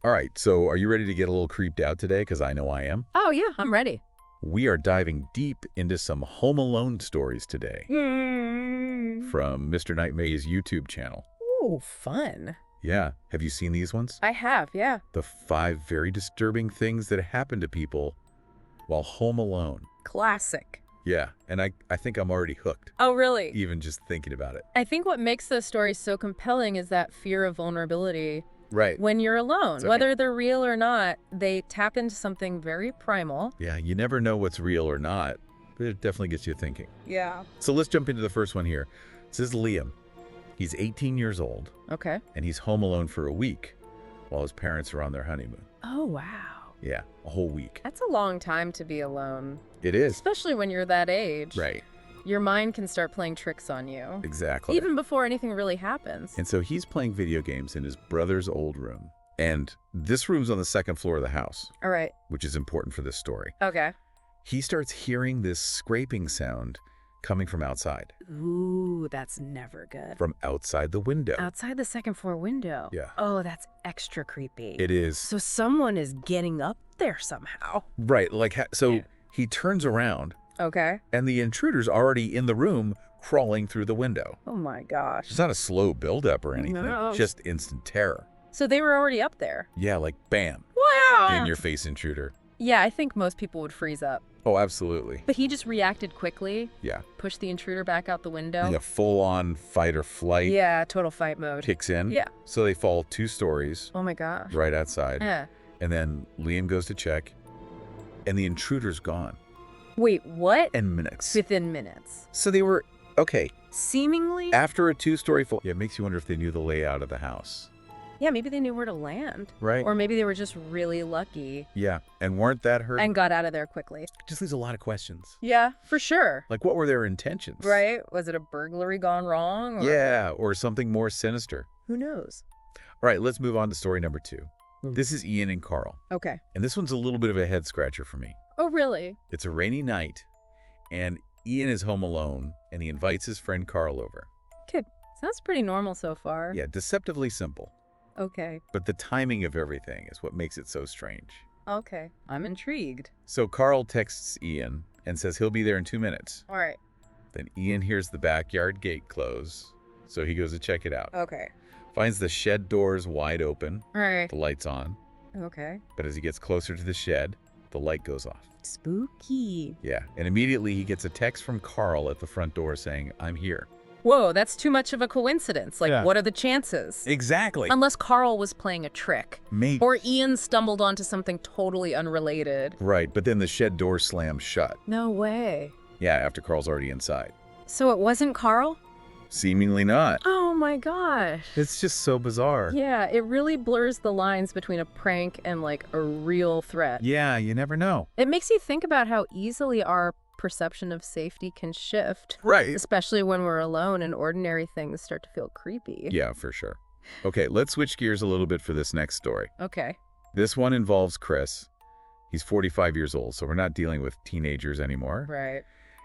All right, so are you ready to get a little creeped out today? Because I know I am. Oh, yeah, I'm ready. We are diving deep into some Home Alone stories today Mm. from Mr. Nightmay's YouTube channel. Ooh, fun. Yeah, have you seen these ones? I have, yeah. The 5 very disturbing things that happen to people while home alone. Classic. Yeah, and I think I'm already hooked, Oh, really? even just thinking about it. I think what makes those stories so compelling is that fear of vulnerability Right. when you're alone. Okay. Whether they're real or not, they tap into something very primal. Yeah, you never know what's real or not, but it definitely gets you thinking. Yeah. So let's jump into the first one here. This is Liam. He's 18 years old, Okay. and he's home alone for a week while his parents are on their honeymoon. Oh, wow. Yeah, a whole week. That's a long time to be alone, It is. especially when you're that age. Right, Your mind can start playing tricks on you, exactly. even before anything really happens. And so he's playing video games in his brother's old room. And this room's on the 2nd floor of the house, All right. which is important for this story. Okay. He starts hearing this scraping sound coming from outside, Ooh, that's never good. from outside the window. Outside the 2nd floor window. Yeah. Oh, that's extra creepy. It is. So someone is getting up there somehow. Right, like, so Yeah. he turns around, Okay. and the intruder's already in the room crawling through the window. Oh my gosh. It's not a slow buildup or anything, No. just instant terror. So they were already up there. Yeah, like bam, Wow. in your face intruder. Yeah, I think most people would freeze up. Oh, absolutely. But he just reacted quickly, Yeah. pushed the intruder back out the window. Yeah, full-on fight or flight Yeah, total fight mode. kicks in. Yeah. So they fall 2 stories Oh my gosh. right outside. Yeah. And then Liam goes to check, and the intruder's gone Wait, what? in minutes. Within minutes. So they were, okay, Seemingly? after a 2-story fall. Yeah, it makes you wonder if they knew the layout of the house. Yeah, maybe they knew where to land. Right. Or maybe they were just really lucky Yeah, and weren't that hurt? and got out of there quickly. Just leaves a lot of questions. Yeah, for sure. Like, what were their intentions? Right? Was it a burglary gone wrong? Or... Yeah, or something more sinister. Who knows? All right, let's move on to story number 2. Hmm. This is Ian and Carl, Okay. and this one's a little bit of a head scratcher for me. Oh, really? It's a rainy night, and Ian is home alone, and he invites his friend Carl over. Kid, sounds pretty normal so far. Yeah, deceptively simple, Okay. but the timing of everything is what makes it so strange. Okay. I'm intrigued. So Carl texts Ian and says he'll be there in 2 minutes. All right. Then Ian hears the backyard gate close, so he goes to check it out. Okay. Finds the shed doors wide open, All right. the light's on, Okay. but as he gets closer to the shed, the light goes off. Spooky. Yeah, and immediately he gets a text from Carl at the front door saying, "I'm here." Whoa, that's too much of a coincidence. Like, Yeah. what are the chances? Exactly. Unless Carl was playing a trick. Maybe. Or Ian stumbled onto something totally unrelated. Right, but then the shed door slams shut. No way. Yeah, after Carl's already inside. So it wasn't Carl? Seemingly not. Oh my gosh. It's just so bizarre. Yeah, it really blurs the lines between a prank and like a real threat. Yeah, you never know. It makes you think about how easily our perception of safety can shift, Right. especially when we're alone and ordinary things start to feel creepy. Yeah, for sure. Okay, let's switch gears a little bit for this next story. Okay. This one involves Chris. He's 45 years old, so we're not dealing with teenagers anymore. Right.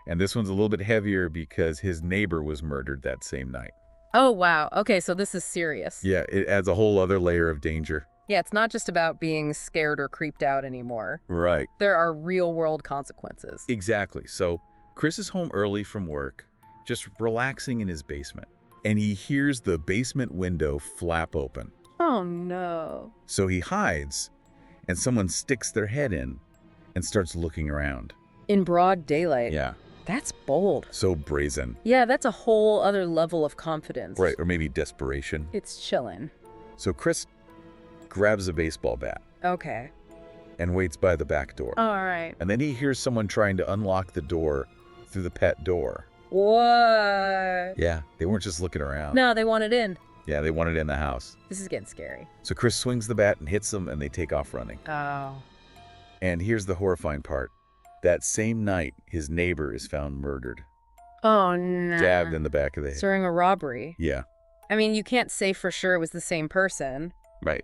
And this one's a little bit heavier because his neighbor was murdered that same night. Oh, wow. Okay, so this is serious. Yeah, it adds a whole other layer of danger. Yeah, it's not just about being scared or creeped out anymore. Right. There are real-world consequences. Exactly. So Chris is home early from work, just relaxing in his basement. And he hears the basement window flap open. Oh, no. So he hides, and someone sticks their head in and starts looking around. In broad daylight. Yeah, That's bold. so brazen. Yeah, that's a whole other level of confidence. Right, or maybe desperation. It's chillin'. So Chris grabs a baseball bat Okay. and waits by the back door. All right. And then he hears someone trying to unlock the door through the pet door. What? Yeah, they weren't just looking around. No, they want it in. Yeah, they wanted it in the house. This is getting scary. So Chris swings the bat and hits them, and they take off running. Oh. And here's the horrifying part. That same night, his neighbor is found murdered, Oh, no. jabbed in the back of the head. During a robbery. Yeah, I mean, you can't say for sure it was the same person, right.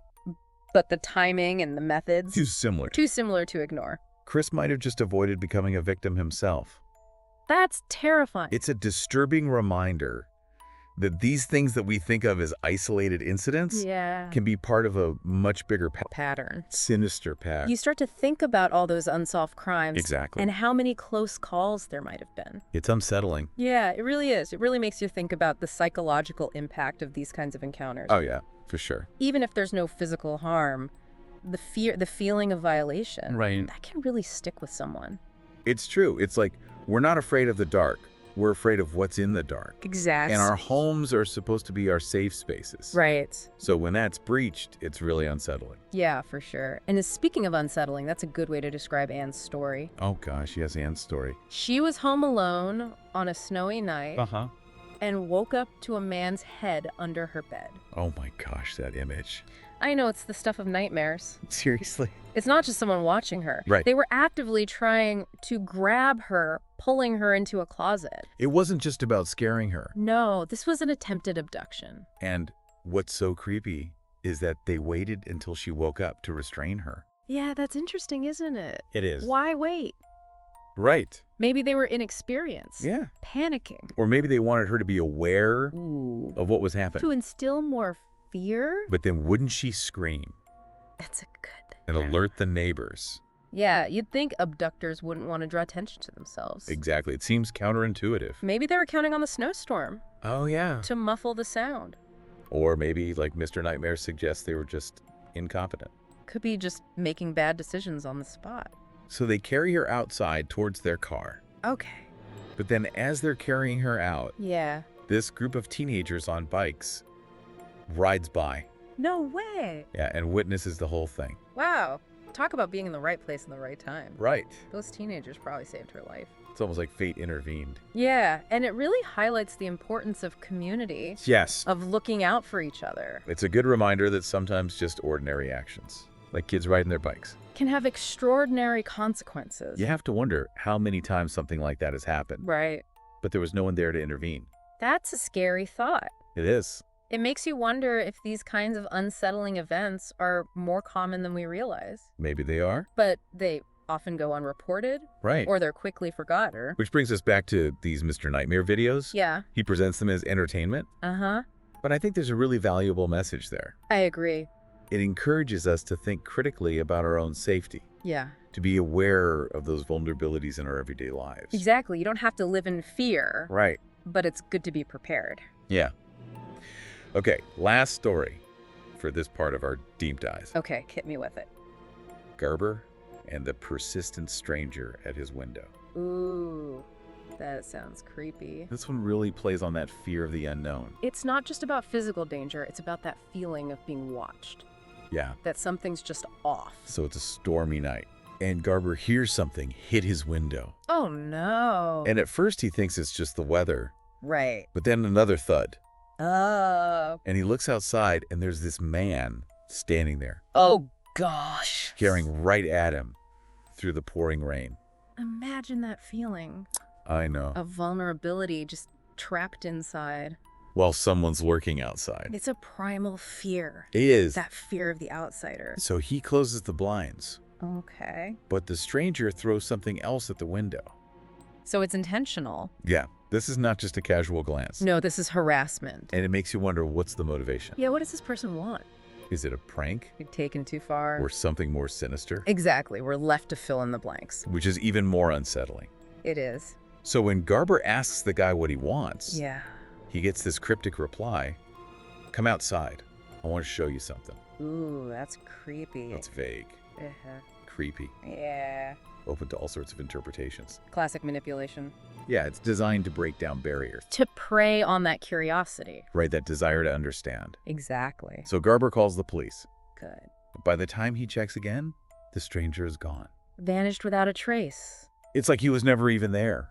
but the timing and the methods, Too similar. too similar to ignore. Chris might have just avoided becoming a victim himself. That's terrifying. It's a disturbing reminder That these things that we think of as isolated incidents Yeah. can be part of a much bigger Pattern. sinister path. You start to think about all those unsolved crimes. Exactly. And how many close calls there might have been. It's unsettling. Yeah, it really is. It really makes you think about the psychological impact of these kinds of encounters. Oh, yeah, for sure. Even if there's no physical harm, the feeling of violation, Right. that can really stick with someone. It's true. It's like we're not afraid of the dark. We're afraid of what's in the dark. Exactly. And our homes are supposed to be our safe spaces. Right. So when that's breached, it's really unsettling. Yeah, for sure. And speaking of unsettling, that's a good way to describe Anne's story. Oh, gosh, yes, Anne's story. She was home alone on a snowy night Uh-huh. and woke up to a man's head under her bed. Oh, my gosh, that image. I know, it's the stuff of nightmares. Seriously? It's not just someone watching her. Right. They were actively trying to grab her, pulling her into a closet. It wasn't just about scaring her. No, this was an attempted abduction. And what's so creepy is that they waited until she woke up to restrain her. Yeah, that's interesting, isn't it? It is. Why wait? Right. Maybe they were inexperienced. Yeah. Panicking. Or maybe they wanted her to be aware Ooh. of what was happening. To instill more fear? But then wouldn't she scream That's a good... and alert the neighbors? Yeah, you'd think abductors wouldn't want to draw attention to themselves. Exactly. It seems counterintuitive. Maybe they were counting on the snowstorm Oh, yeah. to muffle the sound. Or maybe, like Mr. Nightmare suggests, they were just incompetent. Could be just making bad decisions on the spot. So they carry her outside towards their car. Okay. But then as they're carrying her out, Yeah. this group of teenagers on bikes rides by. No way. Yeah, and witnesses the whole thing. Wow. Talk about being in the right place in the right time. Right. Those teenagers probably saved her life. It's almost like fate intervened. Yeah, and it really highlights the importance of community, Yes. of looking out for each other. It's a good reminder that sometimes just ordinary actions, like kids riding their bikes, Can have extraordinary consequences. you have to wonder how many times something like that has happened. Right. But there was no one there to intervene. That's a scary thought. It is. It makes you wonder if these kinds of unsettling events are more common than we realize. Maybe they are. But they often go unreported, Right. or they're quickly forgotten. Which brings us back to these Mr. Nightmare videos. Yeah. He presents them as entertainment, Uh-huh. but I think there's a really valuable message there. I agree. It encourages us to think critically about our own safety, Yeah. to be aware of those vulnerabilities in our everyday lives. Exactly. You don't have to live in fear, Right. but it's good to be prepared. Yeah. Okay, last story for this part of our deep dive. Okay, hit me with it. Gerber and the persistent stranger at his window. Ooh, that sounds creepy. This one really plays on that fear of the unknown. It's not just about physical danger, it's about that feeling of being watched, Yeah, that something's just off. so it's a stormy night, and Gerber hears something hit his window. Oh no. And at first he thinks it's just the weather, Right. but then another thud. Oh. And he looks outside, and there's this man standing there, Oh gosh. staring right at him through the pouring rain. Imagine that feeling I know. of vulnerability just trapped inside. While someone's lurking outside. It's a primal fear. It is. That fear of the outsider. So he closes the blinds, Okay. but the stranger throws something else at the window. So it's intentional. Yeah, this is not just a casual glance. No, this is harassment. And it makes you wonder, what's the motivation? Yeah, what does this person want? Is it a prank You've taken too far. or something more sinister? Exactly. We're left to fill in the blanks. Which is even more unsettling. It is. So when Garber asks the guy what he wants, Yeah. he gets this cryptic reply, "Come outside. I want to show you something." Ooh, that's creepy. That's vague, Uh-huh. creepy, Yeah. open to all sorts of interpretations. Classic manipulation. Yeah, it's designed to break down barriers, To prey on that curiosity. right? That desire to understand. Exactly. So Garber calls the police. Good. But by the time he checks again, the stranger is gone. Vanished without a trace. It's like he was never even there.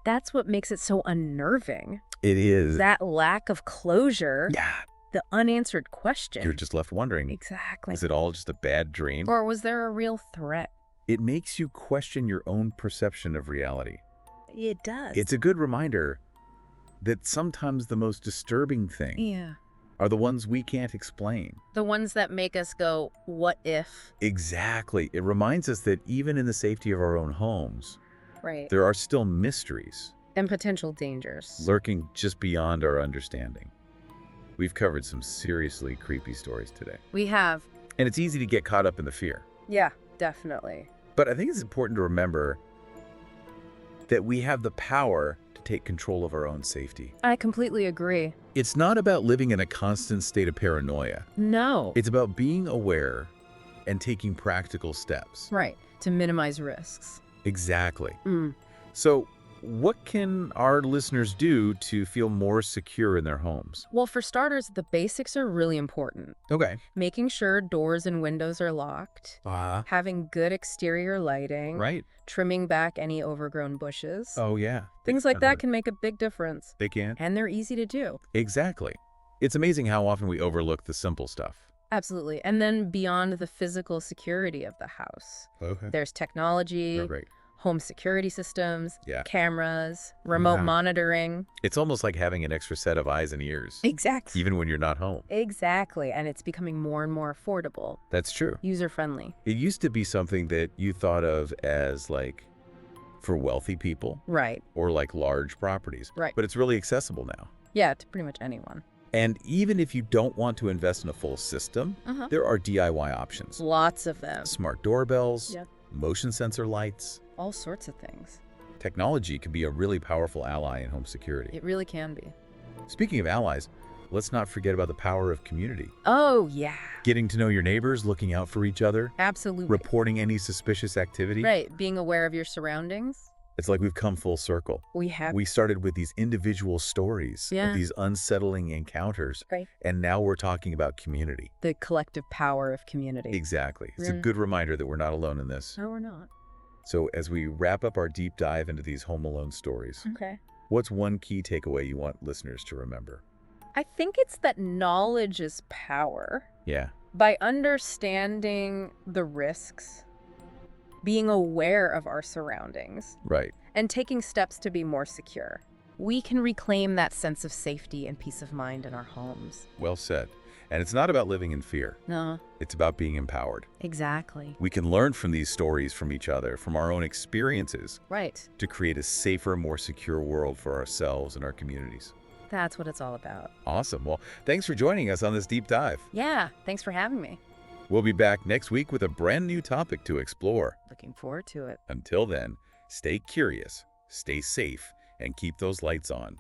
That's what makes it so unnerving. It is. That lack of closure. Yeah. The unanswered question. You're just left wondering, Exactly. is it all just a bad dream? Or was there a real threat? It makes you question your own perception of reality. It does. It's a good reminder that sometimes the most disturbing thing Yeah. are the ones we can't explain. The ones that make us go, what if? Exactly. It reminds us that even in the safety of our own homes, Right. there are still mysteries. And potential dangers. lurking just beyond our understanding. We've covered some seriously creepy stories today. We have. And it's easy to get caught up in the fear. Yeah, definitely. But I think it's important to remember that we have the power to take control of our own safety. I completely agree. It's not about living in a constant state of paranoia. No. It's about being aware and taking practical steps. Right. To minimize risks. Exactly. Mm. So, what can our listeners do to feel more secure in their homes? Well, for starters, the basics are really important. Okay. Making sure doors and windows are locked, having good exterior lighting, Right. trimming back any overgrown bushes. Oh, yeah. Things like that can make a big difference. They can. And they're easy to do. Exactly. It's amazing how often we overlook the simple stuff. Absolutely. And then beyond the physical security of the house, Okay. there's technology, Right. home security systems, Yeah. cameras, remote Wow. monitoring. It's almost like having an extra set of eyes and ears, Exactly. even when you're not home. Exactly. And it's becoming more and more affordable, That's true. user-friendly. It used to be something that you thought of as like for wealthy people Right. or like large properties. Right. But it's really accessible now. Yeah, to pretty much anyone. And even if you don't want to invest in a full system, there are DIY options. Lots of them. Smart doorbells, Yeah. motion sensor lights. All sorts of things. Technology can be a really powerful ally in home security. It really can be. Speaking of allies, let's not forget about the power of community. Oh, yeah. Getting to know your neighbors, looking out for each other, Absolutely. reporting any suspicious activity. Right. Being aware of your surroundings. It's like we've come full circle. We have. We started with these individual stories Yeah. of these unsettling encounters, Right. and now we're talking about community. The collective power of community. Exactly. It's a Yeah. good reminder that we're not alone in this. No, we're not. So as we wrap up our deep dive into these Home Alone stories, Okay. what's one key takeaway you want listeners to remember? I think it's that knowledge is power. Yeah. By understanding the risks, being aware of our surroundings, Right. and taking steps to be more secure, we can reclaim that sense of safety and peace of mind in our homes. Well said. And it's not about living in fear. No, It's about being empowered. exactly. We can learn from these stories from each other, from our own experiences, Right. to create a safer, more secure world for ourselves and our communities. That's what it's all about. Awesome. Well, thanks for joining us on this deep dive. Yeah, thanks for having me. We'll be back next week with a brand new topic to explore. Looking forward to it. Until then, stay curious, stay safe, and keep those lights on.